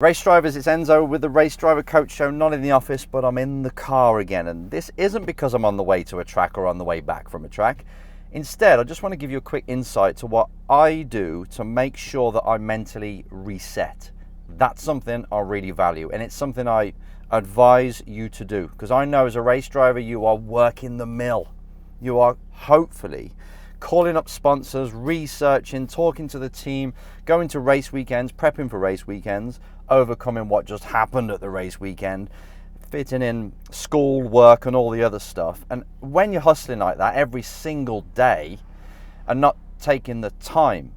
Race drivers, it's Enzo with the Race Driver Coach Show, not in the office, but I'm in the car again. And this isn't because I'm on the way to a track or on the way back from a track. Instead, I just want to give you a quick insight to what I do to make sure that I mentally reset. That's something I really value, and it's something I advise you to do, because I know as a race driver, you are working the mill. You are hopefully calling up sponsors, researching, talking to the team, going to race weekends, prepping for race weekends, overcoming what just happened at the race weekend, fitting in school, work, and all the other stuff. And when you're hustling like that every single day and not taking the time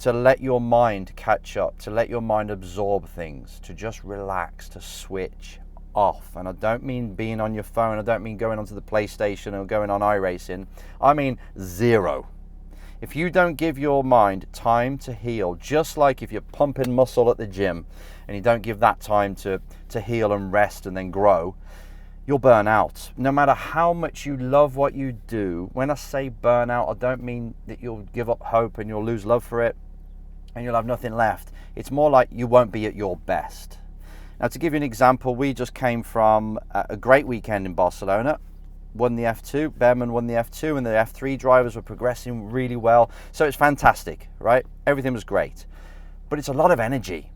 to let your mind catch up, to let your mind absorb things, to just relax, to switch off. And I don't mean being on your phone, I don't mean going onto the PlayStation or going on iRacing, I mean zero. If you don't give your mind time to heal, just like if you're pumping muscle at the gym and you don't give that time to heal and rest and then grow, you'll burn out. No matter how much you love what you do, when I say burn out, I don't mean that you'll give up hope and you'll lose love for it and you'll have nothing left. It's more like you won't be at your best. Now, to give you an example, we just came from a great weekend in Barcelona. Won the F2, Behrman won the F2, and the F3 drivers were progressing really well. So it's fantastic, right? Everything was great. But it's a lot of energy.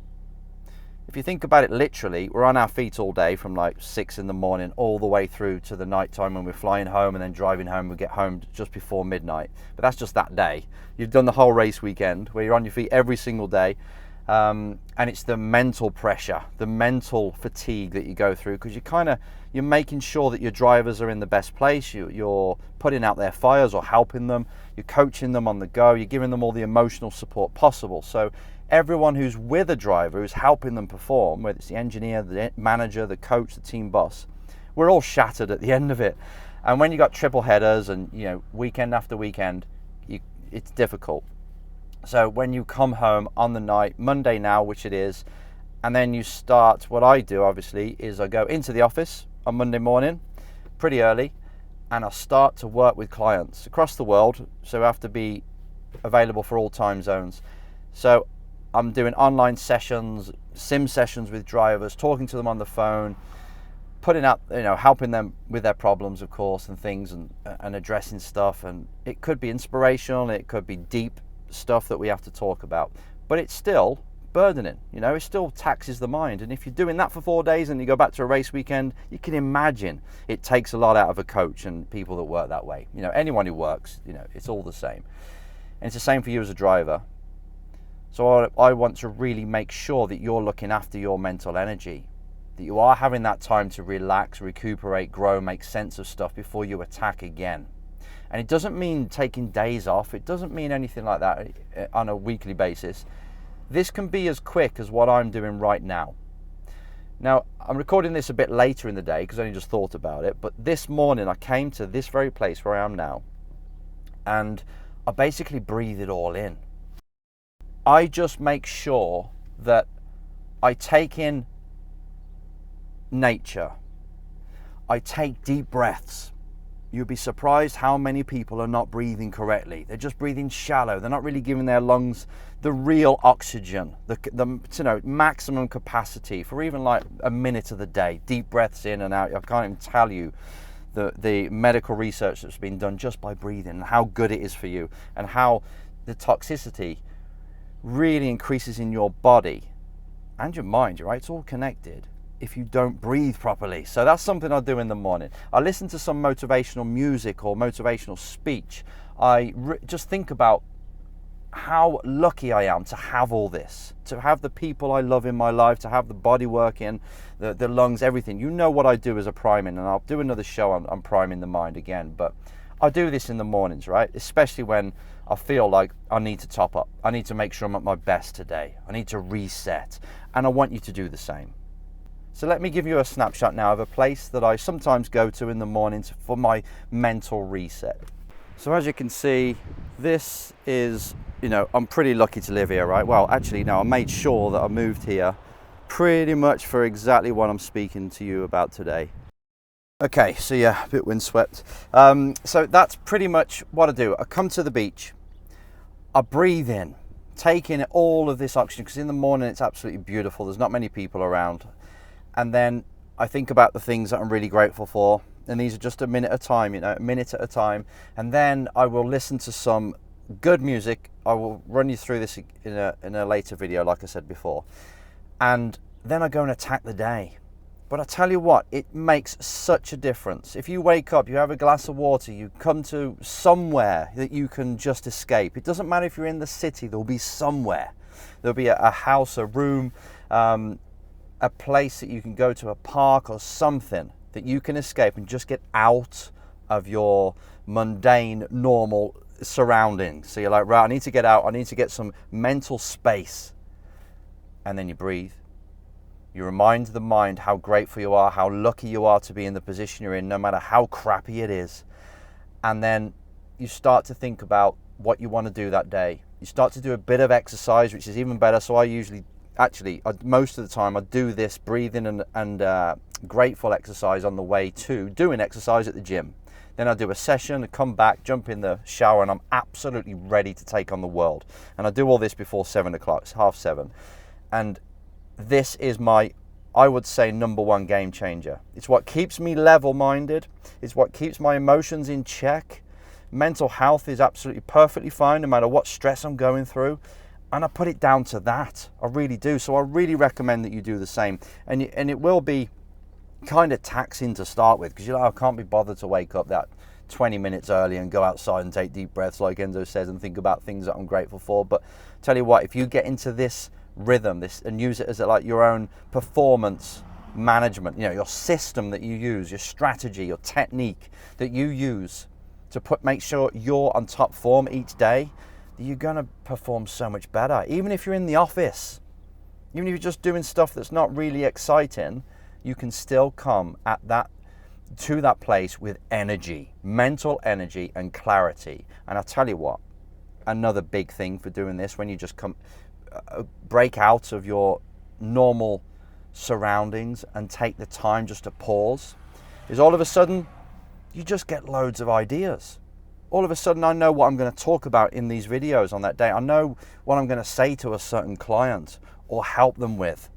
If you think about it literally, we're on our feet all day from like 6 in the morning all the way through to the night time when we're flying home and then driving home. We get home just before midnight. But that's just that day. You've done the whole race weekend where you're on your feet every single day. And it's the mental pressure, the mental fatigue that you go through, because you're making sure that your drivers are in the best place. You're putting out their fires or helping them. You're coaching them on the go. You're giving them all the emotional support possible. So everyone who's with a driver, who's helping them perform, whether it's the engineer, the manager, the coach, the team boss, we're all shattered at the end of it. And when you got triple headers and weekend after weekend, it's difficult. So when you come home on the night, Monday now, which it is, and then you start, what I do obviously is I go into the office on Monday morning pretty early and I start to work with clients across the world. So I have to be available for all time zones. So I'm doing online sessions, sim sessions with drivers, talking to them on the phone, putting out, helping them with their problems, of course, and things and addressing stuff. And it could be inspirational, it could be deep stuff that we have to talk about, but it's still burdening. It still taxes the mind. And if you're doing that for 4 days and you go back to a race weekend, you can imagine it takes a lot out of a coach and people that work that way. Anyone who works, it's all the same. And it's the same for you as a driver. So I want to really make sure that you're looking after your mental energy, that you are having that time to relax, recuperate, grow, make sense of stuff before you attack again. And it doesn't mean taking days off. It doesn't mean anything like that on a weekly basis. This can be as quick as what I'm doing right now. Now, I'm recording this a bit later in the day because I only just thought about it. But this morning I came to this very place where I am now. And I basically breathe it all in. I just make sure that I take in nature. I take deep breaths. You'll be surprised how many people are not breathing correctly. They're just breathing shallow. They're not really giving their lungs the real oxygen, the maximum capacity for even like a minute of the day. Deep breaths in and out. I can't even tell you the medical research that's been done just by breathing and how good it is for you and how the toxicity really increases in your body and your mind, right? It's all connected if you don't breathe properly. So that's something I do in the morning. I listen to some motivational music or motivational speech. I just think about how lucky I am to have all this, to have the people I love in my life, to have the body working, the lungs, everything. You know what I do as a priming, and I'll do another show on priming the mind again, but I do this in the mornings, right? Especially when I feel like I need to top up. I need to make sure I'm at my best today. I need to reset, and I want you to do the same. So let me give you a snapshot now of a place that I sometimes go to in the mornings for my mental reset. So as you can see, this is, I'm pretty lucky to live here, right? Well, actually, no, I made sure that I moved here pretty much for exactly what I'm speaking to you about today. Okay, so yeah, a bit windswept. So that's pretty much what I do. I come to the beach, I breathe in take in all of this oxygen, because in the morning it's absolutely beautiful. There's not many people around. And then I think about the things that I'm really grateful for. And these are just a minute at a time, a minute at a time. And then I will listen to some good music. I will run you through this in a later video, like I said before. And then I go and attack the day. But I tell you what, it makes such a difference. If you wake up, you have a glass of water, you come to somewhere that you can just escape. It doesn't matter if you're in the city, there'll be somewhere. There'll be a house, a room, a place that you can go to, a park or something that you can escape and just get out of your mundane, normal surroundings. So you're like, right, I need to get out, I need to get some mental space. And then you breathe. You remind the mind how grateful you are, how lucky you are to be in the position you're in, no matter how crappy it is. And then you start to think about what you want to do that day. You start to do a bit of exercise, which is even better. So I usually, most of the time, I do this breathing and grateful exercise on the way to doing exercise at the gym. Then I do a session, I come back, jump in the shower, and I'm absolutely ready to take on the world. And I do all this before 7 o'clock, it's 6:30. And this is my, I would say, #1 game changer. It's what keeps me level-minded. It's what keeps my emotions in check. Mental health is absolutely perfectly fine no matter what stress I'm going through. And I put it down to that. I really do. So I really recommend that you do the same. And it will be kind of taxing to start with, because you're like, I can't be bothered to wake up that 20 minutes early and go outside and take deep breaths like Enzo says and think about things that I'm grateful for. But tell you what, if you get into this rhythm, and use it as like your own performance management, your system that you use, your strategy, your technique that you use to make sure you're on top form each day, you're going to perform so much better. Even if you're in the office, even if you're just doing stuff that's not really exciting, you can still come to that place with energy, mental energy and clarity. And I'll tell you what, another big thing for doing this, when you just break out of your normal surroundings and take the time just to pause, is all of a sudden you just get loads of ideas. All of a sudden I know what I'm going to talk about in these videos on that day. I know what I'm going to say to a certain client or help them with.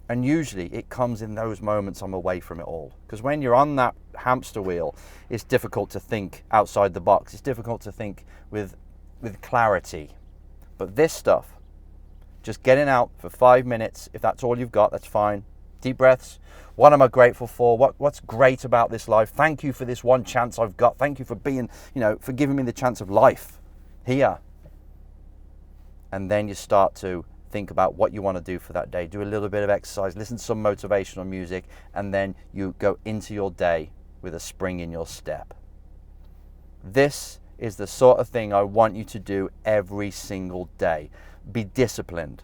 And usually it comes in those moments I'm away from it all. Because when you're on that hamster wheel, it's difficult to think outside the box. It's difficult to think with clarity. But this stuff, just getting out for 5 minutes, if that's all you've got, that's fine. Deep breaths. What am I grateful for? What's great about this life? Thank you for this one chance I've got. Thank you for being, for giving me the chance of life here. And then you start to think about what you want to do for that day. Do a little bit of exercise, listen to some motivational music, and then you go into your day with a spring in your step. This is the sort of thing I want you to do every single day. Be disciplined.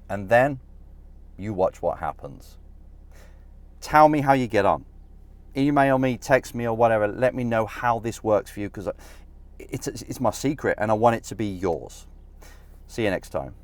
And then you watch what happens. Tell me how you get on. Email me, text me, or whatever. Let me know how this works for you, because it's my secret and I want it to be yours. See you next time.